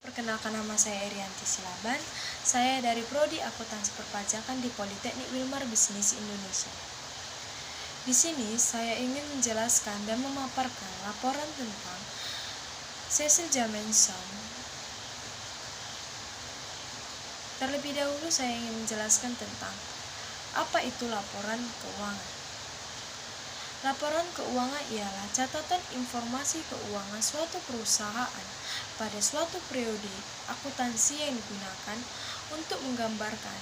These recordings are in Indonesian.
Perkenalkan, nama saya Erianti Silaban. Saya dari Prodi Akuntansi Perpajakan di Politeknik Wilmar Bisnis Indonesia. Di sini saya ingin menjelaskan dan memaparkan laporan tentang Cecil Jamenson. Terlebih dahulu saya ingin menjelaskan tentang apa itu laporan keuangan. Laporan keuangan ialah catatan informasi keuangan suatu perusahaan pada suatu periode akuntansi yang digunakan untuk menggambarkan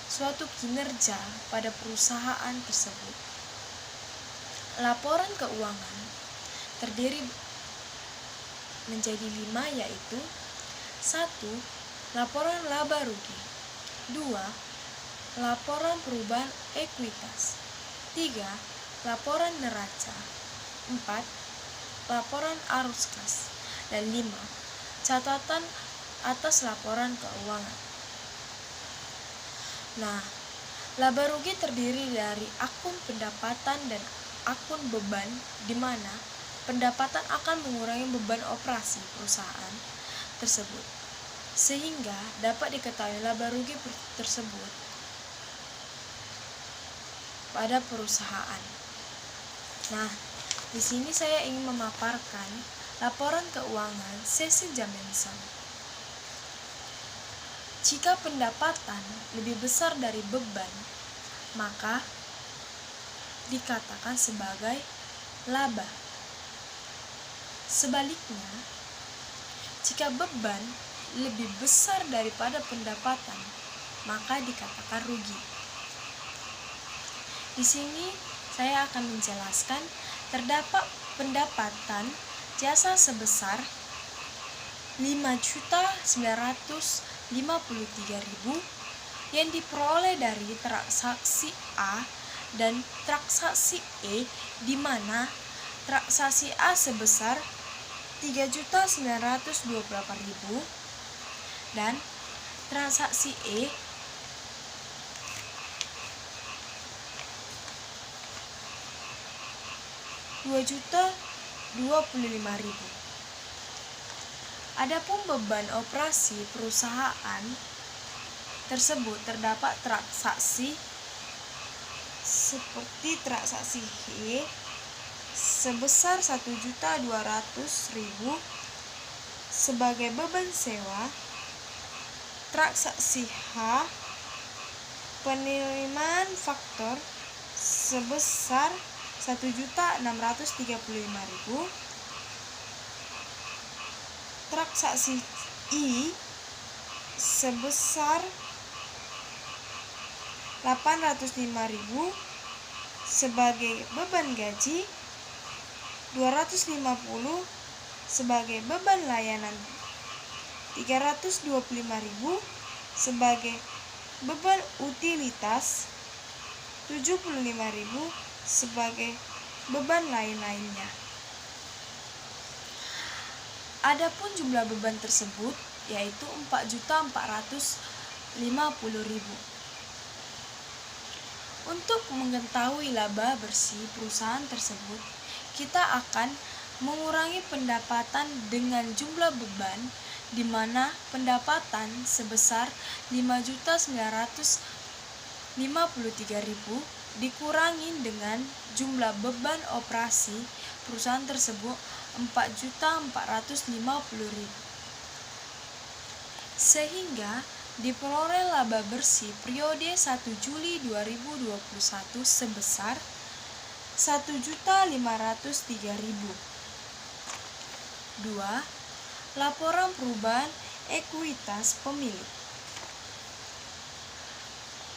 suatu kinerja pada perusahaan tersebut. Laporan keuangan terdiri menjadi 5, yaitu 1. Laporan laba rugi, 2. Laporan perubahan ekuitas, 3. Laporan neraca, 4. Laporan arus kas, dan 5. Catatan atas laporan keuangan. Nah, laba rugi terdiri dari akun pendapatan dan akun beban, di mana pendapatan akan mengurangi beban operasi perusahaan tersebut, sehingga dapat diketahui laba rugi tersebut pada perusahaan. Nah, di sini saya ingin memaparkan laporan keuangan Cecil Jamenson. Jika pendapatan lebih besar dari beban, maka dikatakan sebagai laba. Sebaliknya, jika beban lebih besar daripada pendapatan, maka dikatakan rugi. Di sini saya akan menjelaskan terdapat pendapatan jasa sebesar 5.953.000 yang diperoleh dari transaksi A dan transaksi E, di mana transaksi A sebesar 3.928.000 dan transaksi E 2.025.000. Adapun beban operasi perusahaan tersebut terdapat transaksi seperti transaksi H sebesar 1.200.000 sebagai beban sewa, transaksi H penerimaan faktor sebesar 1.635.000, transaksi I sebesar 805.000 sebagai beban gaji, 250 sebagai beban layanan, 325.000 sebagai beban utilitas, 75.000 sebagai beban lain-lainnya. Adapun jumlah beban tersebut yaitu 4.450.000. Untuk mengetahui laba bersih perusahaan tersebut, kita akan mengurangi pendapatan dengan jumlah beban, di mana pendapatan sebesar 5.953.000 dikurangi dengan jumlah beban operasi perusahaan tersebut 4.450.000, sehingga diperoleh laba bersih periode 1 Juli 2021 sebesar 1.503.000. 2. Laporan perubahan ekuitas pemilik.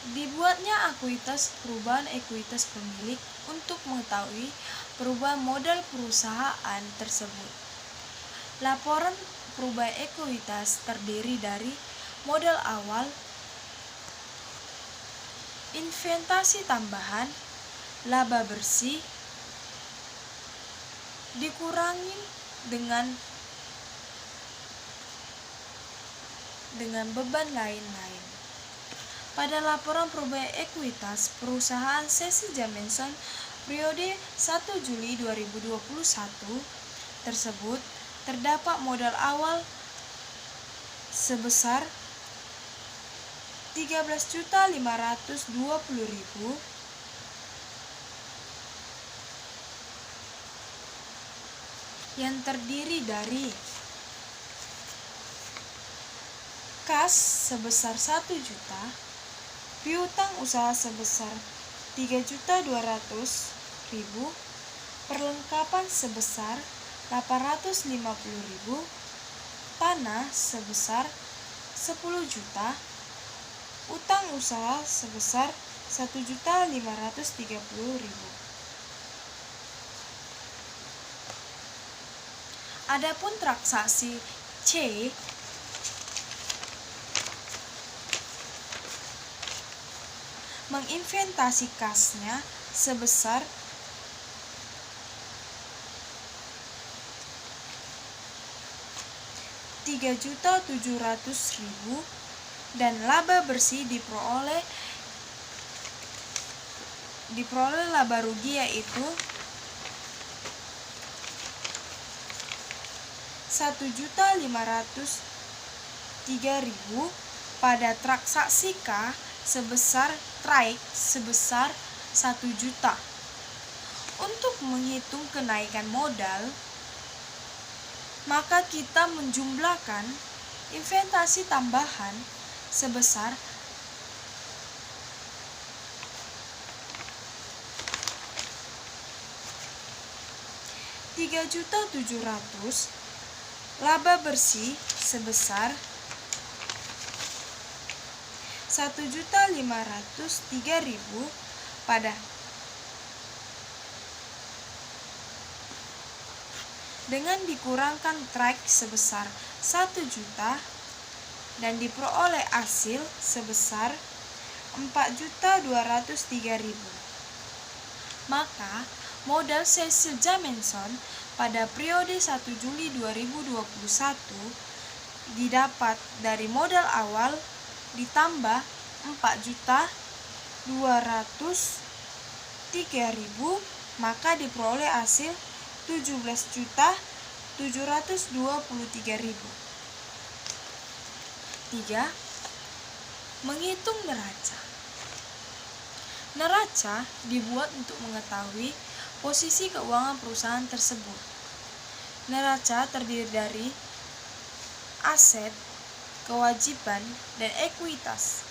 Dibuatnya ekuitas perubahan ekuitas pemilik untuk mengetahui perubahan modal perusahaan tersebut. Laporan perubahan ekuitas terdiri dari modal awal, investasi tambahan, laba bersih, dikurangi dengan beban lain-lain. Pada laporan perubahan ekuitas perusahaan Cecil Jamenson periode 1 Juli 2021 tersebut terdapat modal awal sebesar 13.520.000 yang terdiri dari kas sebesar 1 juta, piutang usaha sebesar 3.200.000, perlengkapan sebesar 850.000, tanah sebesar 10 juta, utang usaha sebesar 1.530.000. Adapun transaksi C menginventasi kasnya sebesar 3.700.000 dan laba bersih diperoleh laba rugi yaitu 1.503.000 pada transaksi K sebesar 1 juta. Untuk menghitung kenaikan modal, maka kita menjumlahkan investasi tambahan sebesar 3.700.000, laba bersih sebesar 1.503.000 pada dengan dikurangkan track sebesar 1 juta dan diperoleh hasil sebesar 4.203.000. Maka modal Cecil Jameson pada periode 1 Juli 2021 didapat dari modal awal ditambah 4.203.000, maka diperoleh hasil 17.723.000. 3. Menghitung neraca. Neraca dibuat untuk mengetahui posisi keuangan perusahaan tersebut. Neraca terdiri dari aset, kewajiban, dan ekuitas.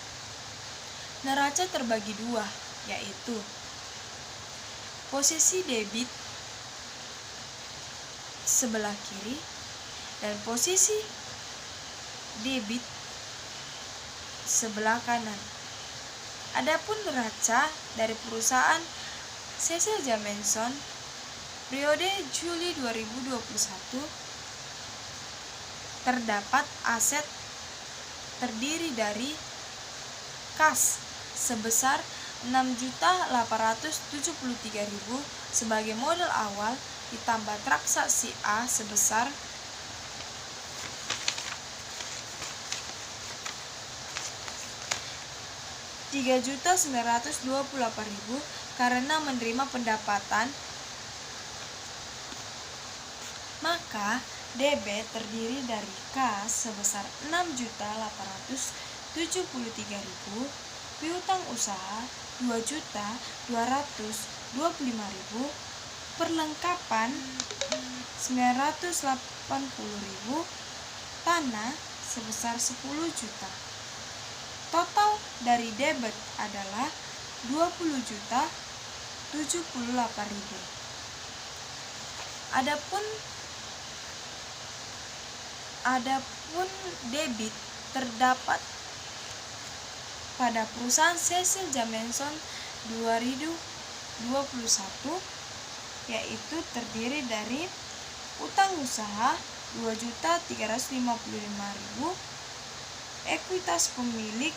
Neraca terbagi dua, yaitu posisi debit sebelah kiri dan posisi debit sebelah kanan. Adapun neraca dari perusahaan Cecil Jameson periode Juli 2021 terdapat aset terdiri dari kas sebesar 6.873.000 sebagai modal awal ditambah transaksi A sebesar 3.928.000 karena menerima pendapatan, maka debit terdiri dari kas sebesar 6.873.000, piutang usaha 2.225.000, perlengkapan 980.000, tanah sebesar 10 juta. Total dari debit adalah 20.078.000. Adapun debit terdapat pada perusahaan Cecil Jameson 2021 yaitu terdiri dari utang usaha 2.355.000, ekuitas pemilik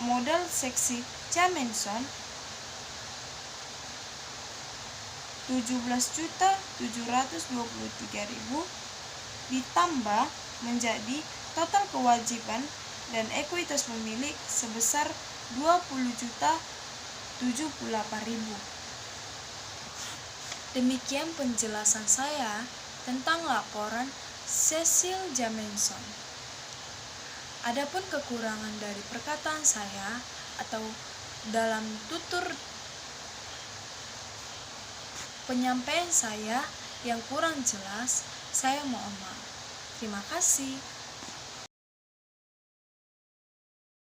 modal Cecil Jameson 17.723.000 ditambah menjadi total kewajiban dan ekuitas pemilik sebesar 20.078.000. Demikian penjelasan saya tentang laporan Cecil Jameson. Adapun kekurangan dari perkataan saya atau dalam tutur penyampaian saya yang kurang jelas, saya mohon maaf. Terima kasih.